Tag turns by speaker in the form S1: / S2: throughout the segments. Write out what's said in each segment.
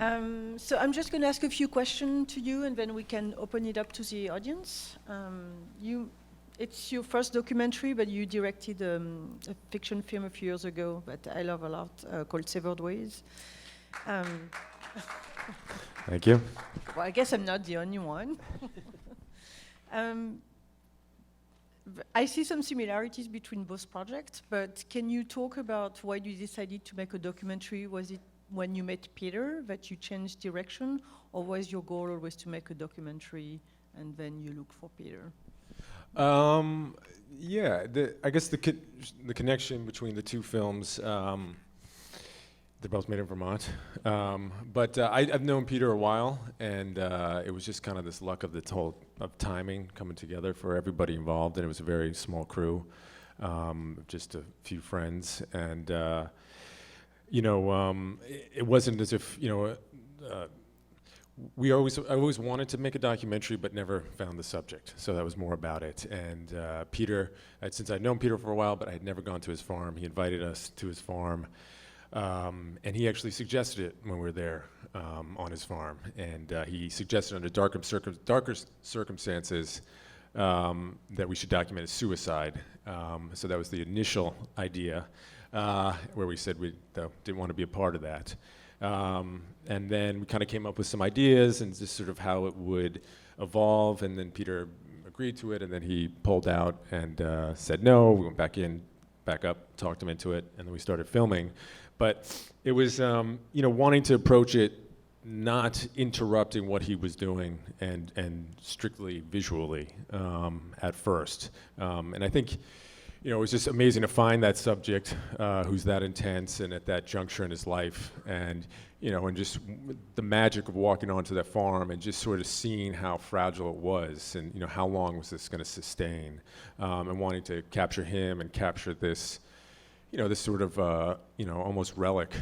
S1: So I'm just going to ask a few questions to you, and then we can open it up to the audience. It's your first documentary, but you directed a fiction film a few years ago that I love a lot, called Severed Ways.
S2: Thank you.
S1: Well, I guess I'm not the only one. I see some similarities between both projects, but can you talk about why you decided to make a documentary? Was it when you met Peter that you changed direction, or was your goal always to make a documentary and then you look for Peter?
S2: Yeah, I guess the connection between the two films, they're both made in Vermont. But I've known Peter a while, and it was just kind of this luck of of timing coming together for everybody involved, and it was a very small crew, just a few friends, and it wasn't as if I always wanted to make a documentary, but never found the subject. So that was more about it. And Peter, since I'd known Peter for a while, but I had never gone to his farm, he invited us to his farm. And he actually suggested it when we were there on his farm. And he suggested under darker circumstances that we should document a suicide. So that was the initial idea, where we said we didn't want to be a part of that. And then we kind of came up with some ideas and just sort of how it would evolve. And then Peter agreed to it, and then he pulled out and said no. We went back up, talked him into it, and then we started filming. But it was, wanting to approach it not interrupting what he was doing and strictly visually at first. And I think, it was just amazing to find that subject who's that intense and at that juncture in his life, and and just the magic of walking onto that farm and just sort of seeing how fragile it was, and how long was this going to sustain, and wanting to capture him and capture this, this sort of almost relic,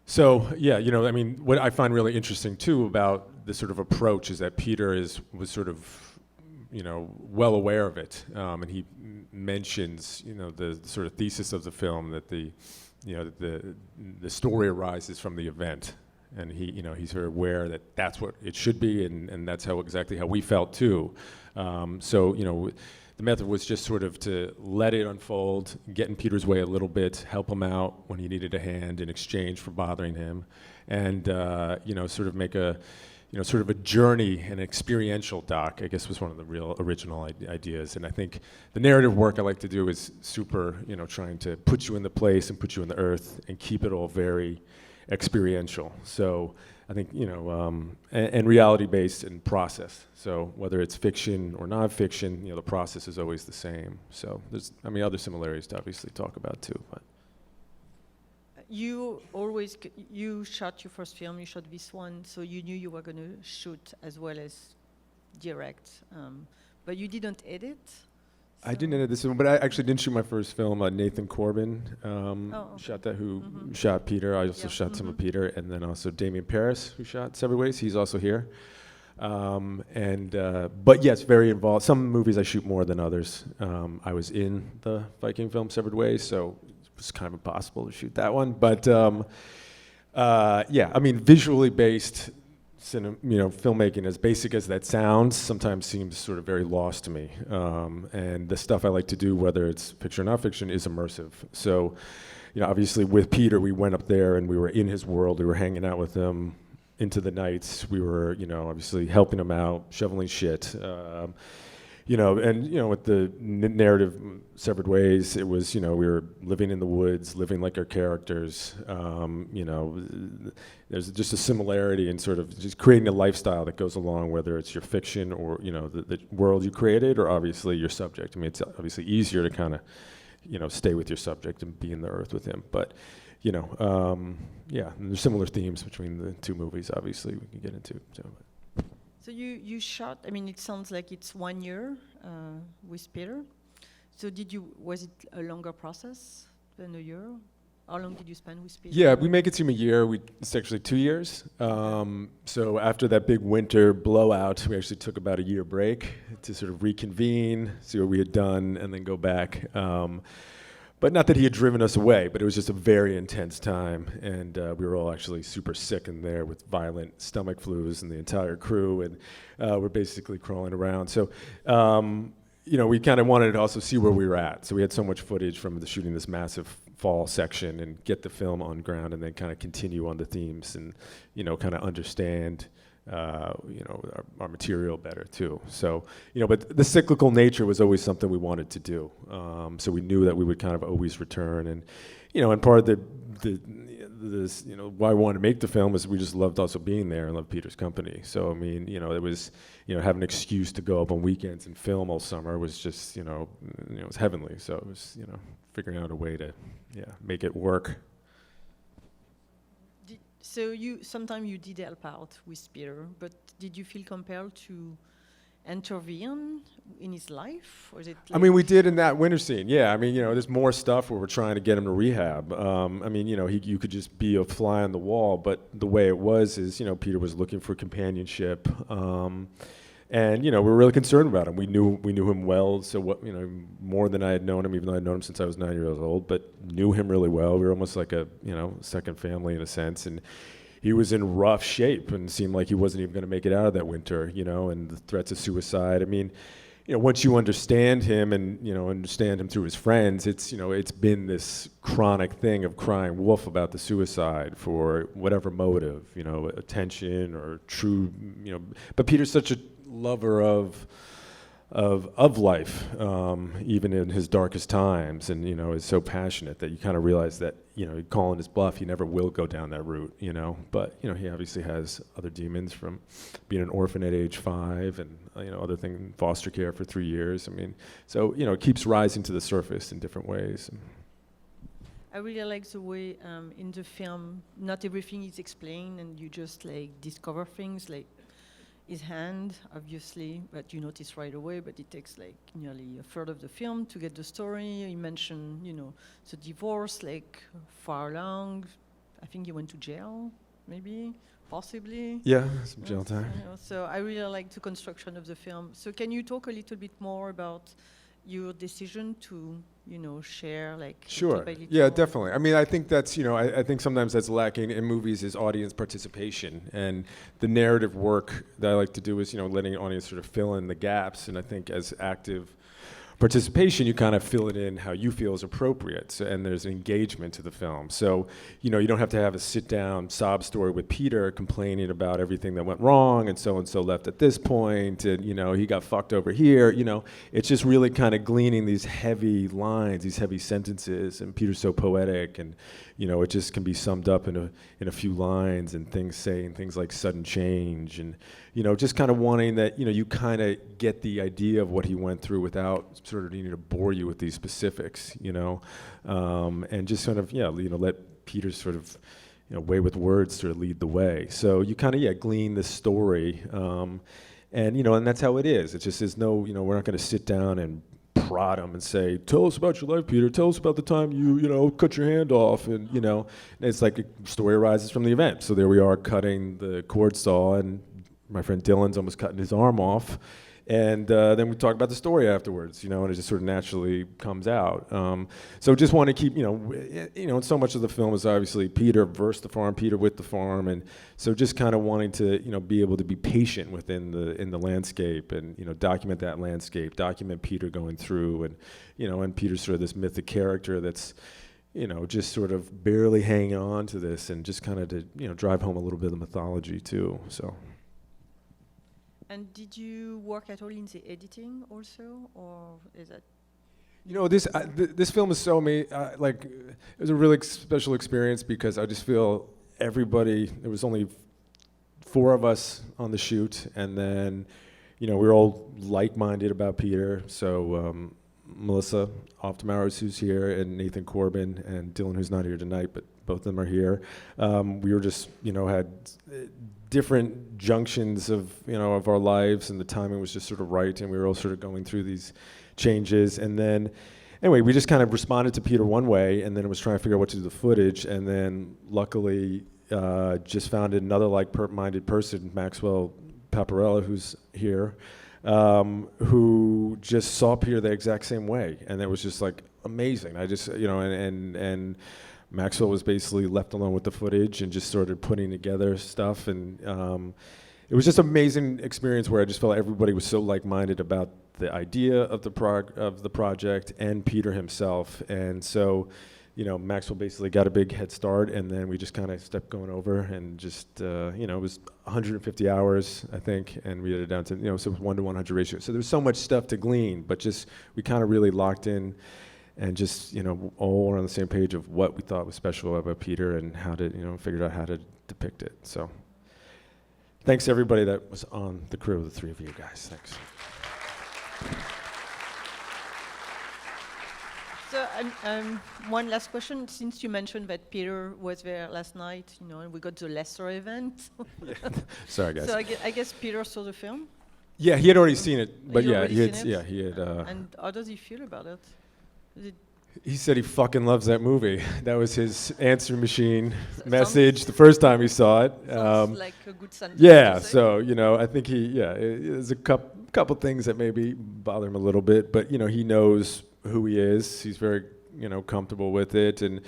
S2: so yeah, what I find really interesting too about this sort of approach is that Peter was sort of well aware of it, and he mentions, the sort of thesis of the film that the story arises from the event, and he's very aware that that's what it should be, and that's exactly how we felt too. So the method was just sort of to let it unfold, get in Peter's way a little bit, help him out when he needed a hand in exchange for bothering him, and sort of make a sort of a journey, an experiential doc, I guess, was one of the real original ideas. And I think the narrative work I like to do is super, trying to put you in the place and put you in the earth and keep it all very experiential. So I think, and reality-based and process. So whether it's fiction or non-fiction, the process is always the same. So there's, other similarities to obviously talk about too. But.
S1: You shot your first film, you shot this one, so you knew you were going to shoot as well as direct, but you didn't edit?
S2: I didn't edit this one, but I actually didn't shoot my first film. Nathan Corbin shot that, who shot Peter. I also shot some of Peter, and then also Damien Paris, who shot Severed Ways. He's also here. But yes, very involved. Some movies I shoot more than others. I was in the Viking film Severed Ways, so it's kind of impossible to shoot that one, but visually based filmmaking, as basic as that sounds, sometimes seems sort of very lost to me. And the stuff I like to do, whether it's fiction or non-fiction, is immersive. So, obviously with Peter, we went up there and we were in his world. We were hanging out with him into the nights. We were, obviously helping him out, shoveling shit. With the narrative Severed Ways, it was, we were living in the woods, living like our characters. There's just a similarity in sort of just creating a lifestyle that goes along, whether it's your fiction or, the world you created, or obviously your subject. It's obviously easier to kind of, stay with your subject and be in the earth with him. But, there's similar themes between the two movies, obviously, we can get into.
S1: So you shot, it sounds like it's 1 year with Peter. So was it a longer process than a year? How long did you spend with Peter?
S2: Yeah, we make it seem a year. It's actually 2 years. So after that big winter blowout, we actually took about a year break to sort of reconvene, see what we had done, and then go back. But not that he had driven us away, but it was just a very intense time, and we were all actually super sick in there with violent stomach flus and the entire crew, and we're basically crawling around. So, we kind of wanted to also see where we were at. So we had so much footage from the shooting this massive fall section and get the film on ground and then kind of continue on the themes and, kind of understand our material better too. So, but the cyclical nature was always something we wanted to do. So we knew that we would kind of always return, and and part of this why I wanted to make the film is we just loved also being there and loved Peter's company. So I mean, it was having an excuse to go up on weekends and film all summer was just it was heavenly. So it was figuring out a way to make it work.
S1: So sometimes you did help out with Peter, but did you feel compelled to intervene in his life, or is it?
S2: I mean, we did in that winter scene. Yeah, I mean, there's more stuff where we're trying to get him to rehab. I mean, you could just be a fly on the wall, but the way it was is, Peter was looking for companionship, and we were really concerned about him. We knew him well, so more than I had known him, even though I'd known him since I was 9 years old, but knew him really well. We were almost like a second family in a sense, and he was in rough shape and seemed like he wasn't even going to make it out of that winter, and the threats of suicide. I mean, once you understand him and, understand him through his friends, it's been this chronic thing of crying wolf about the suicide for whatever motive, attention or true, but Peter's such a lover of life, even in his darkest times, and is so passionate that you kind of realize that calling his bluff, he never will go down that route, but he obviously has other demons from being an orphan at age 5 and other thing, foster care for 3 years. I mean, so it keeps rising to the surface in different ways.
S1: I really like the way in the film not everything is explained and you just discover things like his hand, obviously, but you notice right away, but it takes nearly a third of the film to get the story. You mentioned, the divorce, far along. I think you went to jail, maybe, possibly.
S2: Yeah, some jail time.
S1: So I really like the construction of the film. So can you talk a little bit more about your decision to, share
S2: Sure. Yeah, definitely. I mean, I think that's, I think sometimes that's lacking in movies is audience participation, and the narrative work that I like to do is, letting an audience sort of fill in the gaps. And I think as active participation, you kind of fill it in how you feel is appropriate, and there's an engagement to the film. So, you don't have to have a sit-down sob story with Peter complaining about everything that went wrong, and so left at this point, and, he got fucked over here. It's just really kind of gleaning these heavy lines, these heavy sentences, and Peter's so poetic, and, it just can be summed up in a few lines, and saying things like sudden change, and, just kind of wanting that, you kind of get the idea of what he went through without sort of needing to bore you with these specifics, and just sort of, let Peter's sort of, way with words sort of lead the way. So you kind of, glean the story, and, and that's how it is. It just is we're not going to sit down and prod him and say, tell us about your life, Peter. Tell us about the time you cut your hand off. And, it's like a story arises from the event. So there we are cutting the cord saw, and my friend Dylan's almost cutting his arm off. And then we talk about the story afterwards, and it just sort of naturally comes out. So just want to keep, and so much of the film is obviously Peter versus the farm, Peter with the farm, and so just kind of wanting to, be able to be patient within the landscape, and document that landscape, document Peter going through, and and Peter's sort of this mythic character that's, just sort of barely hanging on to this, and just kind of to drive home a little bit of the mythology too. So.
S1: And did you work at all in the editing also, or is that?
S2: This film is so it was a really special experience because I just feel everybody. There was only 4 of us on the shoot, and then, we were all like-minded about Peter. So Melissa Oftemowers, who's here, and Nathan Corbin, and Dylan, who's not here tonight, but both of them are here. We were just, had different junctions of of our lives, and the timing was just sort of right, and we were all sort of going through these changes. And then anyway, we just kind of responded to Peter one way, and then it was trying to figure out what to do with the footage, and then luckily just found another like-minded person, Maxwell Paparella, who's here, who just saw Peter the exact same way, and it was just like amazing. I just, and Maxwell was basically left alone with the footage and just started putting together stuff. And it was just an amazing experience where I just felt everybody was so like-minded about the idea of the project and Peter himself. And so, Maxwell basically got a big head start, and then we just kind of stepped going over and just, it was 150 hours, I think, and we did it down to, so it was 1-to-100 ratio. So there's so much stuff to glean, but just, we kind of really locked in and just, all were on the same page of what we thought was special about Peter and how to, figured out how to depict it. So thanks to everybody that was on the crew, the three of you guys. Thanks.
S1: So, one last question. Since you mentioned that Peter was there last night, and we got the lesser event.
S2: Sorry, guys.
S1: So I guess Peter saw the film.
S2: Yeah, he had already seen it, but
S1: He
S2: yeah,
S1: already
S2: he had.
S1: seen it?
S2: Yeah, he had.
S1: And how does he feel about it? Is it
S2: He said he fucking loves that movie. That was his answer machine message
S1: sounds-
S2: the first time he saw it.
S1: sounds like a good sentence
S2: Yeah,
S1: to say.
S2: so I think there's a couple things that maybe bother him a little bit, but he knows who he is. He's very comfortable with it, and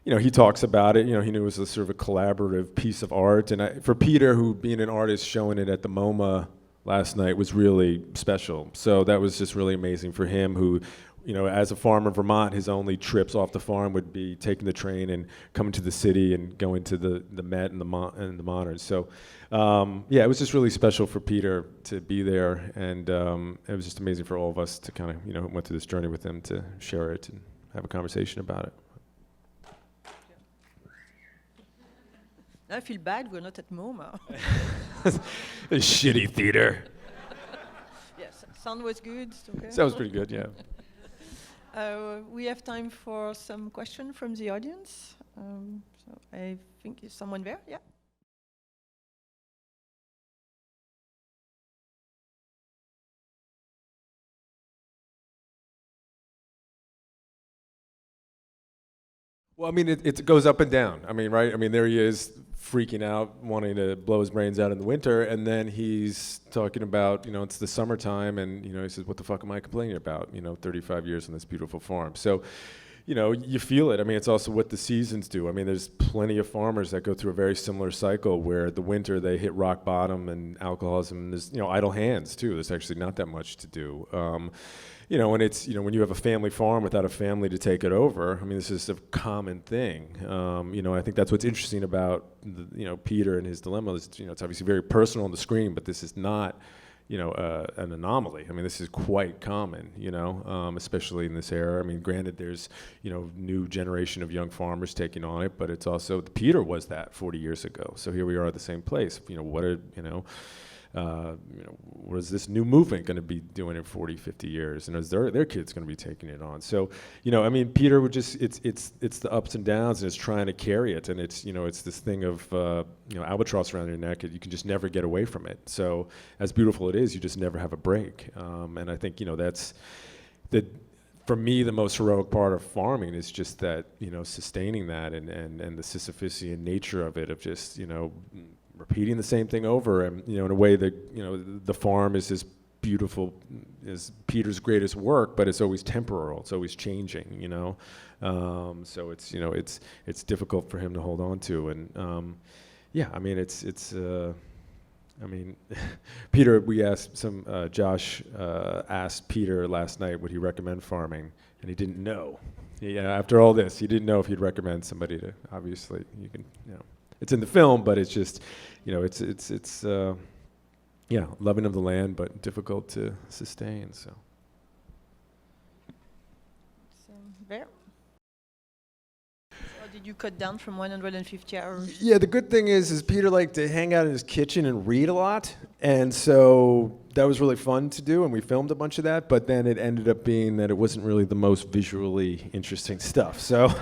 S2: he talks about it. He knew it was a sort of a collaborative piece of art, and for Peter, who being an artist, showing it at the MoMA last night was really special. So that was just really amazing for him, who. As a farmer in Vermont, his only trips off the farm would be taking the train and coming to the city and going to the Met and the Modern. So, it was just really special for Peter to be there, and it was just amazing for all of us to kind of, went through this journey with him to share it and have a conversation about it.
S1: Now I feel bad we're not at MoMA.
S2: A shitty theater.
S1: Yes, sound was good. Okay.
S2: That was pretty good, yeah.
S1: We have time for some question from the audience. So I think is someone there? Yeah.
S2: Well, I mean, it goes up and down. I mean, right? I mean, there he is freaking out, wanting to blow his brains out in the winter, and then he's talking about, it's the summertime, and, he says, what the fuck am I complaining about? 35 years on this beautiful farm. So, you feel it. I mean, it's also what the seasons do. I mean, there's plenty of farmers that go through a very similar cycle where the winter they hit rock bottom and alcoholism, and there's, idle hands too. There's actually not that much to do. And it's, when you have a family farm without a family to take it over, I mean, this is a common thing. I think that's what's interesting about, Peter and his dilemma is, it's obviously very personal on the screen, but this is not, an anomaly. I mean, this is quite common, especially in this era. I mean, granted, there's, new generation of young farmers taking on it, but it's also, Peter was that 40 years ago. So here we are at the same place. What is this new movement going to be doing in 40, 50 years? And is their kids going to be taking it on? So, I mean, Peter would just, it's the ups and downs, and it's trying to carry it. And it's, it's this thing of, albatross around your neck, and you can just never get away from it. So as beautiful it is, you just never have a break. And I think, that's for me, the most heroic part of farming is just that, sustaining that and the Sisyphusian nature of it, of just, repeating the same thing over, and in a way that the farm is as beautiful as Peter's greatest work, but it's always temporal. It's always changing. So it's it's difficult for him to hold on to, and I mean I mean, Peter. We asked Josh asked Peter last night would he recommend farming, and he didn't know. After all this, he didn't know if he'd recommend somebody to. Obviously, you can it's in the film, but it's just, it's loving of the land, but difficult to sustain. So.
S1: There. So did you cut down from 150 hours?
S2: Yeah, the good thing is Peter liked to hang out in his kitchen and read a lot, and so that was really fun to do, and we filmed a bunch of that, but then it ended up being that it wasn't really the most visually interesting stuff. So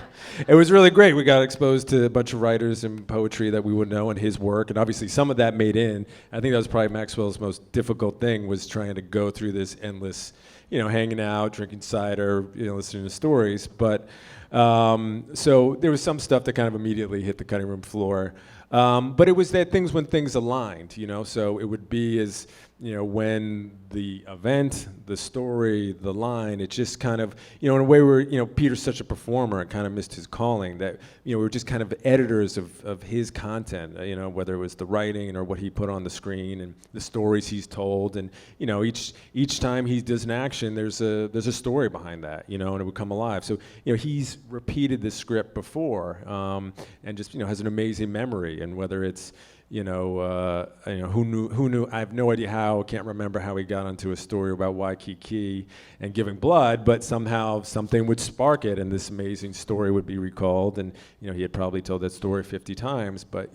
S2: it was really great. We got exposed to a bunch of writers and poetry that we would know, and his work, and obviously some of that made in. I think that was probably Maxwell's most difficult thing, was trying to go through this endless, hanging out, drinking cider, listening to stories. But so there was some stuff that kind of immediately hit the cutting room floor. But it was that when things aligned, so it would be as, when the event, the story, the line, it just kind of, in a way where, Peter's such a performer and kind of missed his calling that, we were just kind of editors of his content, whether it was the writing or what he put on the screen and the stories he's told. And, each time he does an action, there's a story behind that, and it would come alive. So, he's repeated this script before, and just, has an amazing memory. And whether it's, who knew, I have no idea how, can't remember how he got onto a story about Waikiki and giving blood, but somehow something would spark it and this amazing story would be recalled. And, he had probably told that story 50 times, but,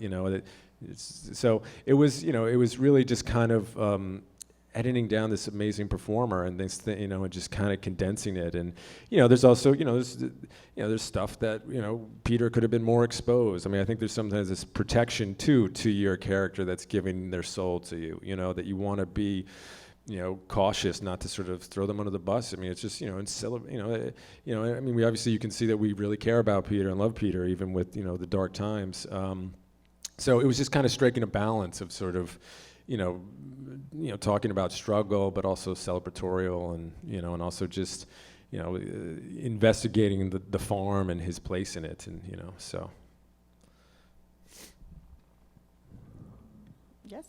S2: so it was, it was really just kind of, editing down this amazing performer and this and just kind of condensing it. And there's also there's stuff that Peter could have been more exposed. I mean, I think there's sometimes this protection to your character that's giving their soul to you, that you want to be cautious not to sort of throw them under the bus. I mean, it's just I mean, we obviously, you can see that we really care about Peter and love Peter even with the dark times. So it was just kind of striking a balance of sort of talking about struggle, but also celebratorial, and and also just investigating the farm and his place in it, and so.
S1: Yes.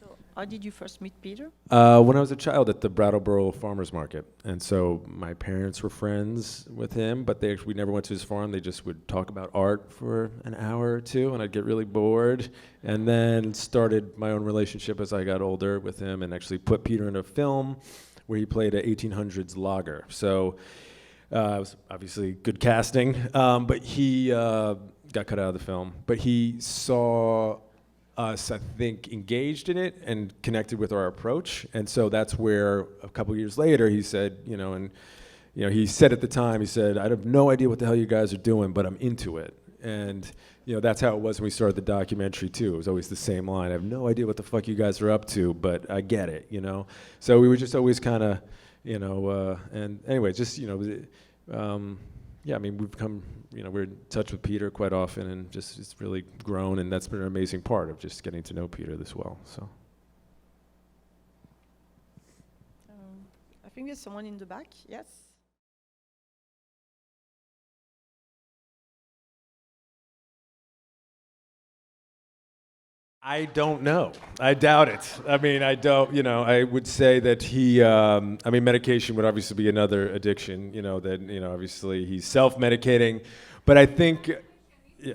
S1: So, how did you first meet Peter?
S2: When I was a child at the Brattleboro Farmers Market, and so my parents were friends with him, but we never went to his farm. They just would talk about art for an hour or two, and I'd get really bored, and then started my own relationship as I got older with him, and actually put Peter in a film where he played a 1800s logger. So it was obviously good casting, but he got cut out of the film. But he saw us, I think, engaged in it and connected with our approach. And so that's where a couple years later he said, he said at the time, he said, I have no idea what the hell you guys are doing, but I'm into it. And that's how it was when we started the documentary too. It was always the same line. I have no idea what the fuck you guys are up to, but I get it, So we were just always kind of, and anyway, just, yeah, I mean, we've come, we're in touch with Peter quite often, and just it's really grown, and that's been an amazing part of just getting to know Peter this well. So.
S1: I think there's someone in the back. Yes.
S2: I don't know. I doubt it. I mean, I don't, I would say that he, I mean, medication would obviously be another addiction, that, obviously he's self-medicating, but I think, yeah.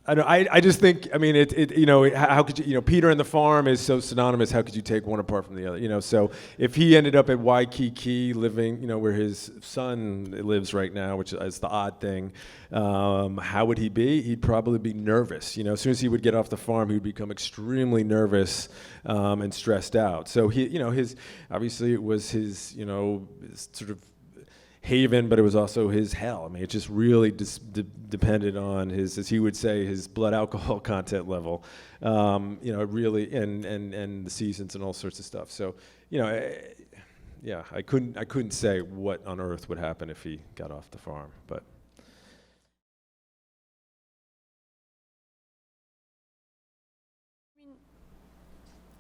S2: I just think, I mean, how could you, Peter and the farm is so synonymous, how could you take one apart from the other, so if he ended up at Waikiki living, where his son lives right now, which is the odd thing, how would he be? He'd probably be nervous, as soon as he would get off the farm, he would become extremely nervous and stressed out. So he, obviously it was his, sort of haven, but it was also his hell. I mean, it just really depended on his, as he would say, his blood alcohol content level. It really, and the seasons and all sorts of stuff. So, yeah, I couldn't say what on earth would happen if he got off the farm, but.
S1: I mean,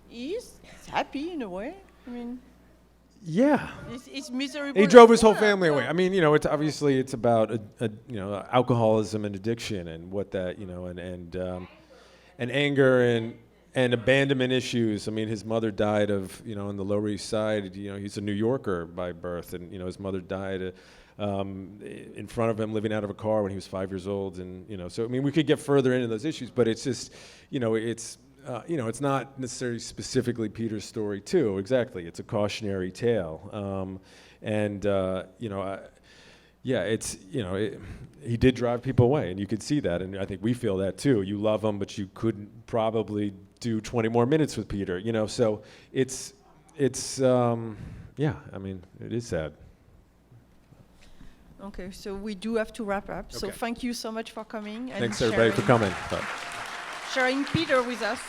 S1: he's happy in a way. I mean.
S2: Yeah.
S1: It's miserable.
S2: He drove his whole family away. I mean, it's obviously it's about alcoholism and addiction and what that, and anger and abandonment issues. I mean, his mother died of, in the Lower East Side, he's a New Yorker by birth, and his mother died in front of him living out of a car when he was 5 years old, and so I mean, we could get further into those issues, but it's just, it's not necessarily specifically Peter's story, too. Exactly, it's a cautionary tale, yeah, it's he did drive people away, and you could see that, and I think we feel that too. You love him, but you couldn't probably do 20 more minutes with Peter, So it's yeah. I mean, it is sad.
S1: Okay, so we do have to wrap up.
S2: Okay.
S1: So thank you so much for coming. And
S2: Thanks everybody for coming. Bye.
S1: Sharing Peter with us.